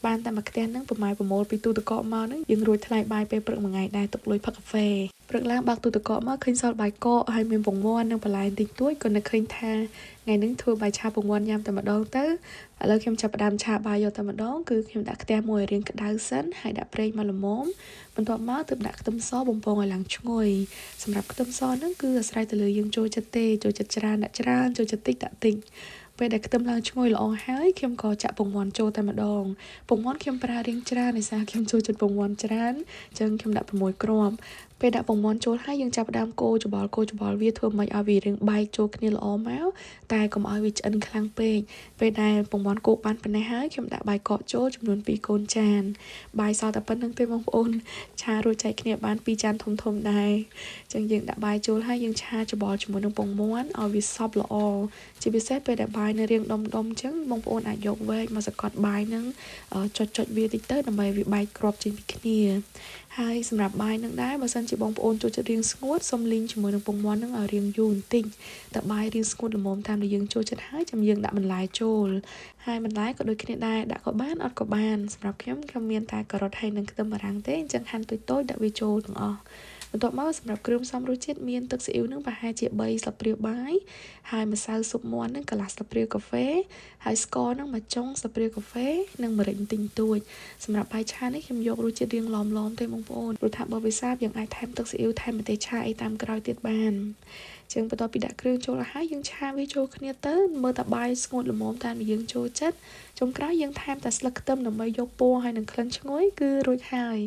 បានតែមួយខ្ទះហ្នឹងប្រម៉ែប្រមូលពីទូទឹកកកមកហ្នឹងយើងរួចថ្លៃបាយពេលព្រឹកមួយថ្ងៃដែរទុកលុយផឹកកាហ្វេព្រឹកឡើងបើកទូទឹកកកមកឃើញសល់បាយកកហើយមានពងមាន់និងបន្លែតិចតួចក៏នឹកឃើញថាថ្ងៃហ្នឹងធ្វើបាយឆាពងមាន់ញ៉ាំតែម្ដងទៅឥឡូវខ្ញុំចាប់ផ្ដើមឆាបាយយកតែម្ដងគឺខ្ញុំដាក់ខ្ទះមួយឲ្យរាងក្តៅសិនហើយដាក់ប្រេងមកល្មមបន្ទាប់មកទើបដាក់ខ្ទឹមសបំពងឲ្យឡើងឈ្ងុយសម្រាប់ខ្ទឹមសហ្នឹងគឺអាស្រ័យទៅលើយើងចូលចិត្តទេចូលចិត្តច្រើនដាក់ច្រើនចូលចិត្តតិចដាក់តិចពេលដែលខ្ទឹមឡើងឈ្ងុយល្អហើយខ្ញុំក៏ចាក់ពងមាន់ចូលតែម្ដងពងមាន់ខ្ញុំប្រើរាងច្រើនដោយសារខ្ញុំចូលចិត្តពងមាន់ច្រើនអញ្ចឹងខ្ញុំដាក់6គ្រាប់ពេលដាក់ពងមាន់ចូលហើយយើងចាប់ផ្ដើមកូរច្បល់វាធ្វើម៉េចឲ្យវារាងបែកចូលគ្នាល្អមកតែកុំឲ្យវាឆ្អិនខ្លាំងពេកពេលដែលពងមាន់កូរបានប៉ុណ្ណេះហើយខ្ញុំដាក់បាយកកចូលចំនួន2កូនចានបាយសល់តែប៉ុណ្្នឹងទេបងប្អូនឆារួចចែកគ្នាបាន2ចានធំដែរអញ្ចឹងយើងដាក់បាយចូលហើយយើងឆាច្បល់ជាមួយនឹងពងមាន់ឲ្យវាសព្វល្អជាពិសេសពេលដែលបាយនៅរាងដុំអញ្ចឹងបងប្អូនអាចយកវែកមកសកត់បាយនឹងចុចវាតិចទៅដើម្បីវាបែកគ្រាប់ចេញពីគ្នាហើយសម្រាប់បាយនឹងដែរបើសិនជាបងប្អូនចូលចិត្តរាងស្ងួតសូមលីងជាមួយនឹងពងមាន់នឹងឲ្យរាងយូរបន្តិចតែបាយរាងស្ងួតល្មមតាមដែលយើងចូលចិត្តហើយចាំយើងដាក់បន្លែចូលហើយបន្លែក៏ដូចគ្នាដែរដាក់ក៏បានអត់ក៏បានសម្រាប់ខ្ញុំមានតែការ៉ុតហើយនិងខ្ទឹមបារាំងទេអញ្ចឹងហាន់តូចៗដាក់វាចូលទាំងអស់បន្ទាប់មកសម្រាប់គ្រឿងផ្សំរសជាតិមានទឹកស៊ីអ៊ីវនឹងប្រហែលជា3ស្លាបព្រាបាយហើយម្សៅស៊ុបមាន់នឹងកន្លះស្លាបព្រាកាហ្វេហើយស្ករនឹង1ចុងស្លាបព្រាកាហ្វេនិងម្រេចបន្តិចតួចសម្រាប់បាយឆានេះខ្ញុំយករសជាតិរៀងឡមទេបងប្អូនព្រោះថាបើវាសាបយើងអាចថែមទឹកស៊ីអ៊ីវថែមម្ទេសឆាអីតាមក្រោយទៀតបានជាងបន្ទាប់ពីដាក់គ្រឿងចូលហើយយើងឆាវាចូលគ្នាទៅមើលតែបាយស្ងួតល្មមតាមដែលយើងចូលចិត្តចុងក្រោយយើងថែមតែស្លឹកខ្ទឹមដើម្បីយកពណ៌ហើយនិងក្លិនឈ្ងុយគឺរួចហើយ